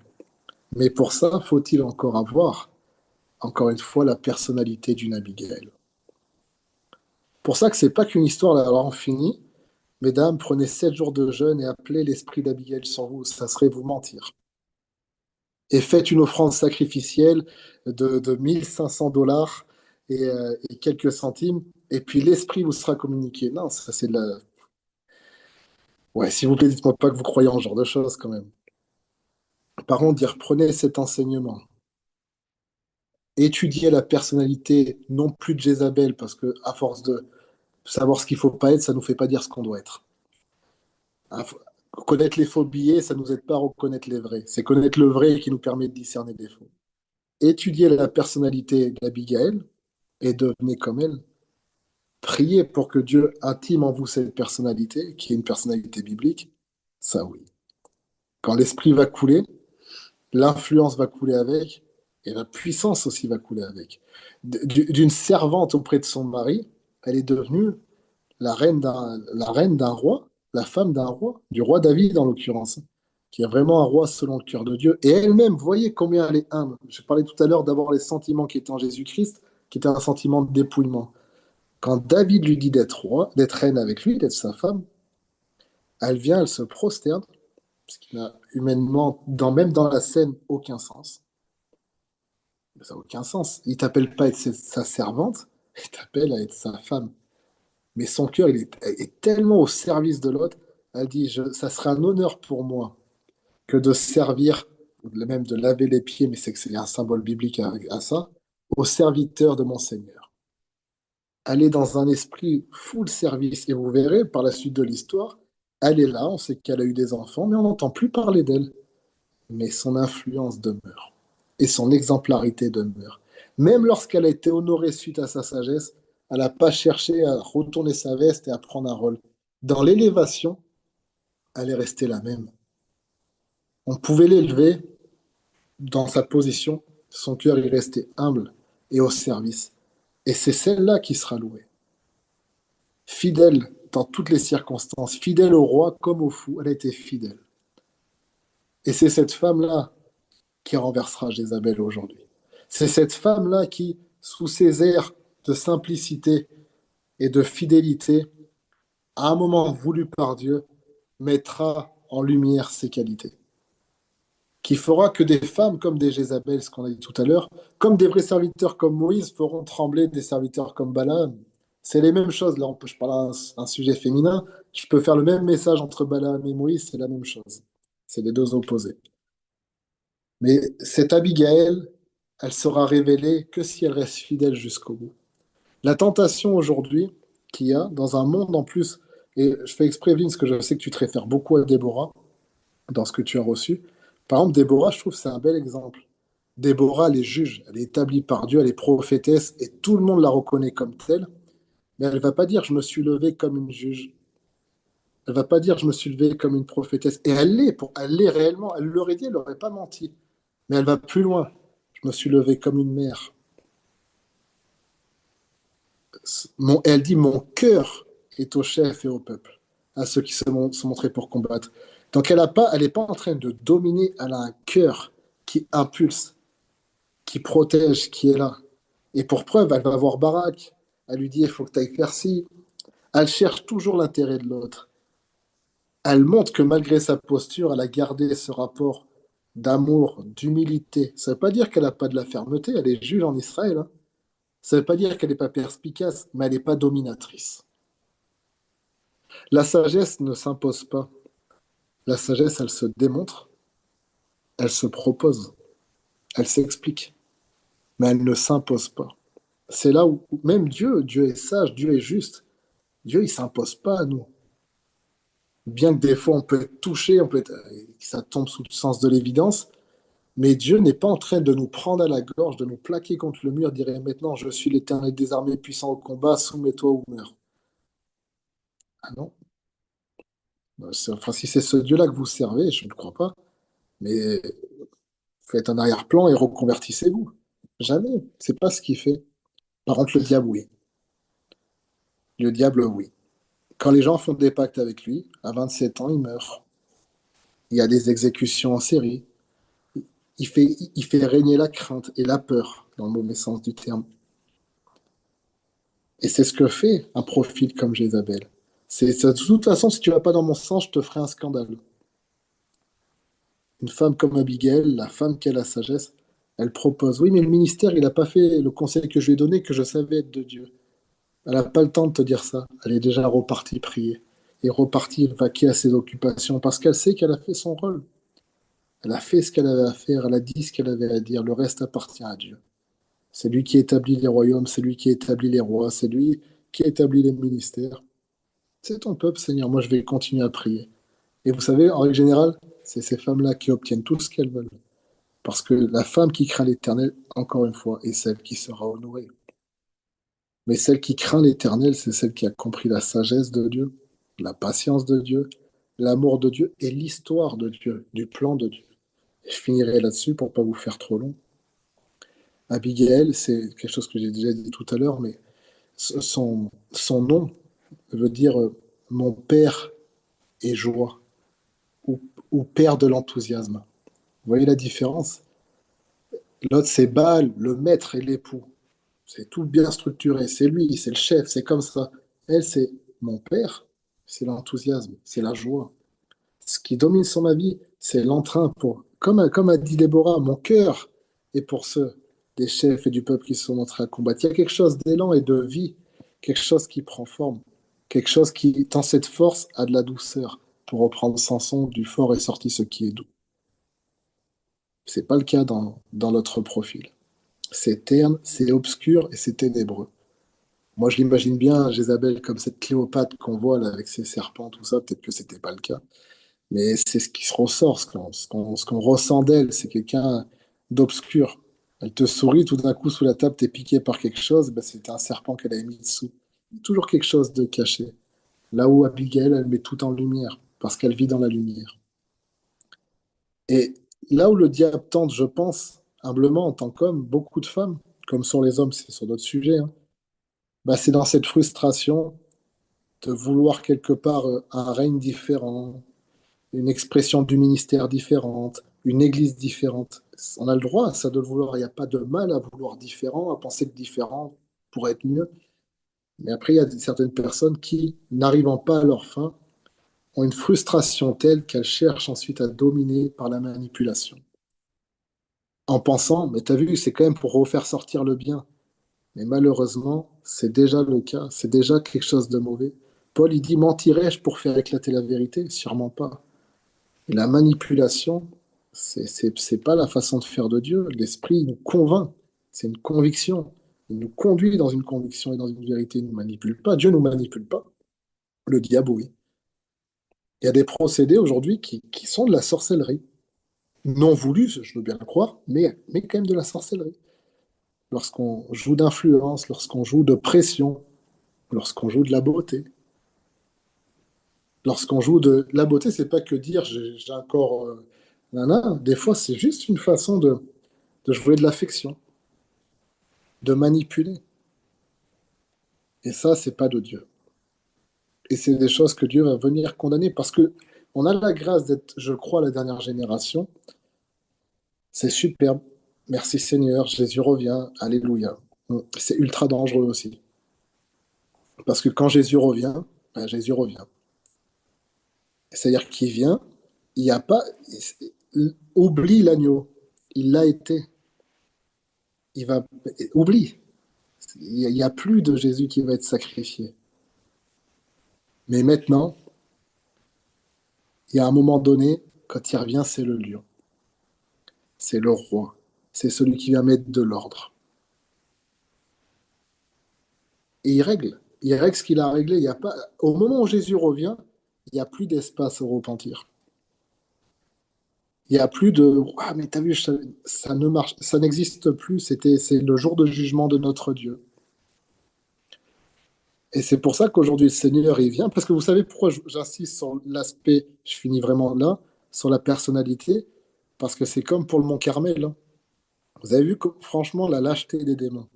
Mais pour ça, faut-il encore avoir, encore une fois, la personnalité d'une Abigail. Pour ça que c'est pas qu'une histoire, alors on finit. Mesdames, prenez 7 jours de jeûne et appelez l'esprit d'Abigail sur vous, ça serait vous mentir. Et faites une offrande sacrificielle de 1500 $ et quelques centimes, et puis l'esprit vous sera communiqué. Non, ça c'est de la... Ouais, s'il vous plaît, dites-moi pas que vous croyez en ce genre de choses quand même. Par contre, dire prenez cet enseignement, étudiez la personnalité non plus de Jézabel, parce que à force de savoir ce qu'il faut pas être, ça nous fait pas dire ce qu'on doit être. Hein, connaître les faux billets, ça nous aide pas à reconnaître les vrais. C'est connaître le vrai qui nous permet de discerner des faux. Étudiez la personnalité d'Abigail et devenez comme elle. Priez pour que Dieu intime en vous cette personnalité, qui est une personnalité biblique. Ça, oui. Quand l'esprit va couler, l'influence va couler avec, et la puissance aussi va couler avec. D'une servante auprès de son mari, elle est devenue la reine d'un roi, la femme d'un roi, du roi David en l'occurrence, qui est vraiment un roi selon le cœur de Dieu. Et elle-même, voyez combien elle est humble. Je parlais tout à l'heure d'avoir les sentiments qui étaient en Jésus-Christ, qui était un sentiment de dépouillement. Quand David lui dit d'être roi, d'être reine avec lui, d'être sa femme, elle vient, elle se prosterne, ce qui n'a humainement, même dans la scène, aucun sens. Ça n'a aucun sens. Il t'appelle pas à être sa servante, il t'appelle à être sa femme. Mais son cœur, est tellement au service de l'autre. Elle dit, ça sera un honneur pour moi que de servir, même de laver les pieds, mais c'est que c'est un symbole biblique à ça, au serviteur de mon Seigneur. Elle est dans un esprit full service. Et vous verrez, par la suite de l'histoire, elle est là, on sait qu'elle a eu des enfants, mais on n'entend plus parler d'elle. Mais son influence demeure. Et son exemplarité demeure. Même lorsqu'elle a été honorée suite à sa sagesse, elle n'a pas cherché à retourner sa veste et à prendre un rôle. Dans l'élévation, elle est restée la même. On pouvait l'élever dans sa position, son cœur est resté humble et au service. Et c'est celle-là qui sera louée. Fidèle dans toutes les circonstances, fidèle au roi comme au fou, elle a été fidèle. Et c'est cette femme-là qui renversera Jézabel aujourd'hui. C'est cette femme-là qui, sous ses airs de simplicité et de fidélité, à un moment voulu par Dieu, mettra en lumière ses qualités. Qui fera que des femmes comme des Jézabel, ce qu'on a dit tout à l'heure, comme des vrais serviteurs comme Moïse, feront trembler des serviteurs comme Balaam. C'est les mêmes choses. Là, je parle d'un sujet féminin. Je peux faire le même message entre Balaam et Moïse, c'est la même chose. C'est les deux opposés. Mais cette Abigail, elle sera révélée que si elle reste fidèle jusqu'au bout. La tentation aujourd'hui qu'il y a dans un monde en plus, et je fais exprès, Vince, que je sais que tu te réfères beaucoup à Déborah dans ce que tu as reçu. Par exemple, Déborah, je trouve que c'est un bel exemple. Déborah, elle est juge, elle est établie par Dieu, elle est prophétesse, et tout le monde la reconnaît comme telle, mais elle ne va pas dire je me suis levée comme une juge. Elle ne va pas dire je me suis levée comme une prophétesse. Et elle l'est réellement, elle l'aurait dit, elle n'aurait pas menti. Mais elle va plus loin. Je me suis levée comme une mère. Elle dit mon cœur est au chef et au peuple, à ceux qui sont montrés pour combattre. Donc elle n'est pas en train de dominer, elle a un cœur qui impulse, qui protège, qui est là. Et pour preuve, elle va voir Barak, elle lui dit il faut que tu ailles faire ci. Elle cherche toujours l'intérêt de l'autre. Elle montre que malgré sa posture, elle a gardé ce rapport d'amour, d'humilité. Ça ne veut pas dire qu'elle n'a pas de la fermeté, elle est juge en Israël, hein. Ça ne veut pas dire qu'elle n'est pas perspicace, mais elle n'est pas dominatrice. La sagesse ne s'impose pas. La sagesse, elle se démontre, elle se propose, elle s'explique, mais elle ne s'impose pas. C'est là où même Dieu est sage, Dieu est juste. Dieu, il ne s'impose pas à nous. Bien que des fois, on peut être touché, ça tombe sous le sens de l'évidence, mais Dieu n'est pas en train de nous prendre à la gorge, de nous plaquer contre le mur, dire maintenant, je suis l'Éternel des armées puissant au combat, soumets-toi ou meurs. Ah non. Enfin, si c'est ce Dieu-là que vous servez, je ne crois pas, mais faites un arrière-plan et reconvertissez-vous. Jamais. C'est pas ce qu'il fait. Par contre, le diable, oui. Le diable, oui. Quand les gens font des pactes avec lui, à 27 ans, il meurt. Il y a des exécutions en série. Il fait régner la crainte et la peur, dans le mauvais sens du terme. Et c'est ce que fait un profil comme Jézabel. De toute façon, si tu vas pas dans mon sens, je te ferai un scandale. Une femme comme Abigail, la femme qui a la sagesse, elle propose, oui, mais le ministère, il n'a pas fait le conseil que je lui ai donné, que je savais être de Dieu. Elle n'a pas le temps de te dire ça. Elle est déjà repartie prier et repartie vaquer à ses occupations parce qu'elle sait qu'elle a fait son rôle. Elle a fait ce qu'elle avait à faire, elle a dit ce qu'elle avait à dire. Le reste appartient à Dieu. C'est lui qui établit les royaumes, c'est lui qui établit les rois, c'est lui qui établit les ministères. C'est ton peuple, Seigneur. Moi, je vais continuer à prier. Et vous savez, en règle générale, c'est ces femmes-là qui obtiennent tout ce qu'elles veulent. Parce que la femme qui craint l'Éternel, encore une fois, est celle qui sera honorée. Mais celle qui craint l'Éternel, c'est celle qui a compris la sagesse de Dieu, la patience de Dieu, l'amour de Dieu et l'histoire de Dieu, du plan de Dieu. Et je finirai là-dessus pour ne pas vous faire trop long. Abigail, c'est quelque chose que j'ai déjà dit tout à l'heure, mais son nom veut dire mon père est joie ou, ou père de l'enthousiasme. Vous voyez la différence? L'autre, c'est Baal, le maître et l'époux. C'est tout bien structuré. C'est lui, c'est le chef, c'est comme ça. Elle, c'est mon père, c'est l'enthousiasme, c'est la joie. Ce qui domine sur ma vie, c'est l'entrain pour, comme a dit Déborah, mon cœur est pour ceux des chefs et du peuple qui se sont montrés à combattre. Il y a quelque chose d'élan et de vie, quelque chose qui prend forme, quelque chose qui, dans cette force, a de la douceur. Pour reprendre Samson, du fort est sorti ce qui est doux. C'est pas le cas dans notre profil. C'est terne, c'est obscur et c'est ténébreux. Moi, je l'imagine bien, Jézabel, comme cette Cléopâtre qu'on voit là, avec ses serpents, tout ça. Peut-être que c'était pas le cas. Mais c'est ce qui se ressort, ce qu'on ressent d'elle. C'est quelqu'un d'obscur. Elle te sourit, tout d'un coup, sous la table, t'es piqué par quelque chose. Ben, c'était un serpent qu'elle avait mis dessous. Toujours quelque chose de caché. Là où Abigail, elle met tout en lumière, parce qu'elle vit dans la lumière. Et là où le diable tente, je pense, humblement, en tant qu'homme, beaucoup de femmes, comme sur les hommes, c'est sur d'autres sujets, hein, bah, c'est dans cette frustration de vouloir quelque part un règne différent, une expression du ministère différente, une église différente. On a le droit à ça de le vouloir. Il n'y a pas de mal à vouloir différent, à penser que différent pourrait être mieux. Mais après, il y a certaines personnes qui, n'arrivant pas à leur fin, ont une frustration telle qu'elles cherchent ensuite à dominer par la manipulation. En pensant, mais t'as vu, c'est quand même pour refaire sortir le bien. Mais malheureusement, c'est déjà le cas, c'est déjà quelque chose de mauvais. Paul, il dit, mentirais-je pour faire éclater la vérité? Sûrement pas. Et la manipulation, C'est pas la façon de faire de Dieu. L'Esprit nous convainc. C'est une conviction. Il nous conduit dans une conviction et dans une vérité. Il ne nous manipule pas. Dieu ne nous manipule pas. Le diable, oui. Il y a des procédés aujourd'hui qui sont de la sorcellerie. Non voulu, je veux bien le croire, mais quand même de la sorcellerie. Lorsqu'on joue d'influence, lorsqu'on joue de pression, lorsqu'on joue de la beauté. Lorsqu'on joue de la beauté, c'est pas que dire j'ai un corps nana. Des fois, c'est juste une façon de jouer de l'affection, de manipuler. Et ça, c'est pas de Dieu. Et c'est des choses que Dieu va venir condamner parce que on a la grâce d'être, je crois, la dernière génération. C'est superbe. Merci Seigneur, Jésus revient. Alléluia. C'est ultra dangereux aussi. Parce que quand Jésus revient, ben, Jésus revient. C'est-à-dire qu'il vient, il n'y a pas. Oublie l'agneau. Il l'a été. Il va. Oublie. Il n'y a plus de Jésus qui va être sacrifié. Mais maintenant, il y a un moment donné, quand il revient, c'est le lion. C'est le roi. C'est celui qui vient mettre de l'ordre. Et il règle. Il règle ce qu'il a réglé. Il y a pas... Au moment où Jésus revient, il n'y a plus d'espace au repentir. Il n'y a plus de ah, mais t'as vu, ça ne marche, ça n'existe plus. C'est le jour de jugement de notre Dieu. Et c'est pour ça qu'aujourd'hui, le Seigneur, il vient. Parce que vous savez pourquoi j'insiste sur l'aspect, je finis vraiment là, sur la personnalité. Parce que c'est comme pour le Mont Carmel, hein. Vous avez vu que, franchement, la lâcheté des démons.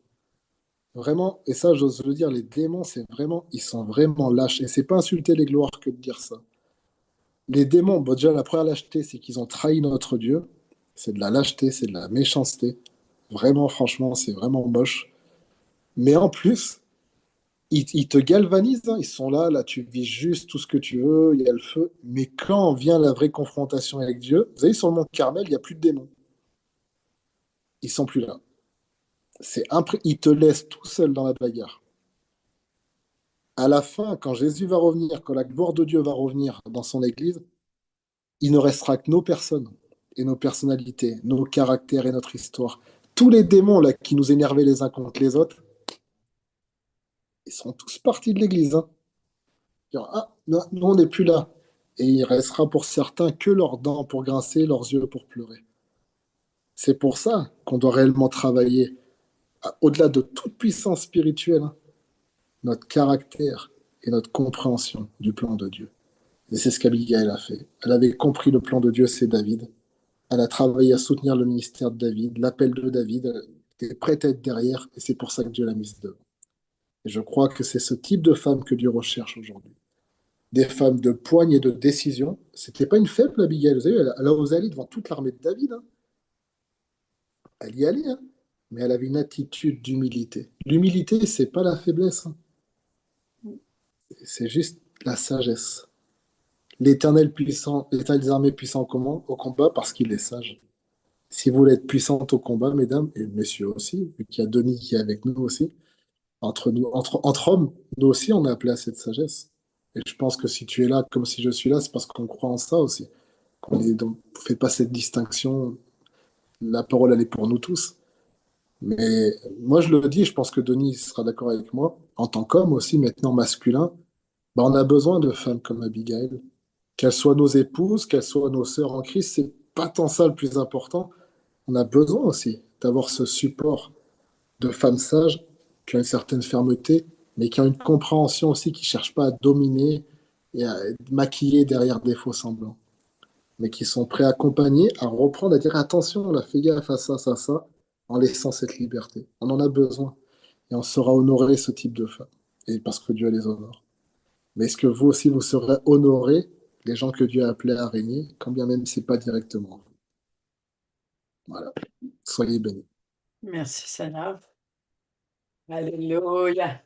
Vraiment, et ça, j'ose le dire, les démons, c'est vraiment, ils sont vraiment lâches. Et c'est pas insulter les gloires que de dire ça. Les démons, bon, déjà, la première lâcheté, c'est qu'ils ont trahi notre Dieu. C'est de la lâcheté, c'est de la méchanceté. Vraiment, franchement, c'est vraiment moche. Mais en plus, ils te galvanisent, hein. Ils sont là, là, tu vis juste tout ce que tu veux, il y a le feu. Mais quand vient la vraie confrontation avec Dieu, vous savez, sur le mont Carmel, il n'y a plus de démons. Ils sont plus là. Ils te laissent tout seul dans la bagarre. À la fin, quand Jésus va revenir, quand la gloire de Dieu va revenir dans son Église, il ne restera que nos personnes et nos personnalités, nos caractères et notre histoire. Tous les démons là qui nous énervaient les uns contre les autres, ils sont tous partis de l'Église, hein. Dire, ah, non, nous, on n'est plus là. Et il restera pour certains que leurs dents pour grincer, leurs yeux pour pleurer. C'est pour ça qu'on doit réellement travailler, au-delà de toute puissance spirituelle, hein, notre caractère et notre compréhension du plan de Dieu. Et c'est ce qu'Abigail a fait. Elle avait compris le plan de Dieu, c'est David. Elle a travaillé à soutenir le ministère de David, l'appel de David. Elle était prête à être derrière, et c'est pour ça que Dieu l'a mise devant. Et je crois que c'est ce type de femme que Dieu recherche aujourd'hui. Des femmes de poigne et de décision. C'était pas une faible, Abigail. Vous savez, elle a osé aller devant toute l'armée de David, hein. Elle y allait, hein. Mais elle avait une attitude d'humilité. L'humilité, c'est pas la faiblesse, hein. C'est juste la sagesse. L'Éternel puissant, l'Éternel des armées puissant au combat parce qu'il est sage. Si vous voulez être puissante au combat, mesdames et messieurs aussi, vu qu'il y a Denis qui est avec nous aussi, entre nous, entre hommes, nous aussi, on est appelé à cette sagesse. Et je pense que si tu es là comme si je suis là, c'est parce qu'on croit en ça aussi. Donc, fait pas cette distinction. La parole, elle est pour nous tous. Mais moi, je le dis, je pense que Denis sera d'accord avec moi. En tant qu'homme aussi, maintenant masculin, bah, on a besoin de femmes comme Abigail. Qu'elles soient nos épouses, qu'elles soient nos sœurs en Christ, c'est pas tant ça le plus important. On a besoin aussi d'avoir ce support de femmes sages qui ont une certaine fermeté, mais qui ont une compréhension aussi, qui ne cherchent pas à dominer et à être maquiller derrière des faux semblants, mais qui sont prêts à accompagner, à reprendre, à dire attention, là, fais gaffe à ça, ça, ça, en laissant cette liberté. On en a besoin et on saura honorer ce type de femmes, et parce que Dieu les honore. Mais est-ce que vous aussi, vous serez honorés les gens que Dieu a appelés à régner, quand bien même c'est pas directement vous. Voilà. Soyez bénis. Merci Seigneur. Alléluia.